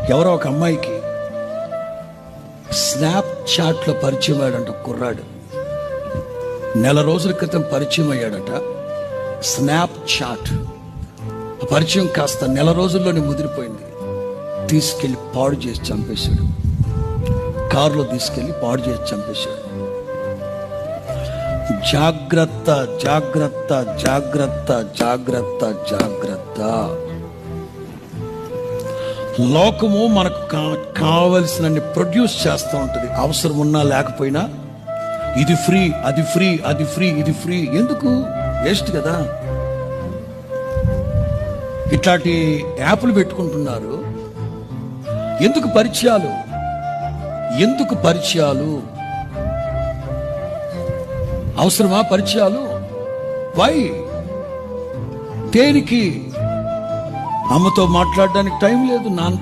ఎవరో ఒక అమ్మాయికి స్నాప్ చాట్లో పరిచయం అయ్యాడంట కుర్రాడు. నెల రోజుల క్రితం పరిచయం అయ్యాడట. స్నాప్ చాట్ పరిచయం కాస్త నెల రోజుల్లోనే ముదిరిపోయింది. తీసుకెళ్లి పాడు చేసి చంపేశాడు. కారులో తీసుకెళ్లి పాడు చేసి చంపేశాడు. జాగ్రత్త జాగ్రత్త జాగ్రత్త జాగ్రత్త జాగ్రత్త. లోకము మనకు కావలసినన్ని ప్రొడ్యూస్ చేస్తూ ఉంటుంది. అవసరం ఉన్నా లేకపోయినా ఇది ఫ్రీ, అది ఫ్రీ, అది ఫ్రీ, ఇది ఫ్రీ. ఎందుకు? వేస్ట్ కదా. ఇట్లాంటి యాప్లు పెట్టుకుంటున్నారు. ఎందుకు పరిచయాలు? ఎందుకు పరిచయాలు? అవసరమా పరిచయాలు? వై? దేనికి? అమ్మతో మాట్లాడడానికి టైం లేదు, నాన్నతో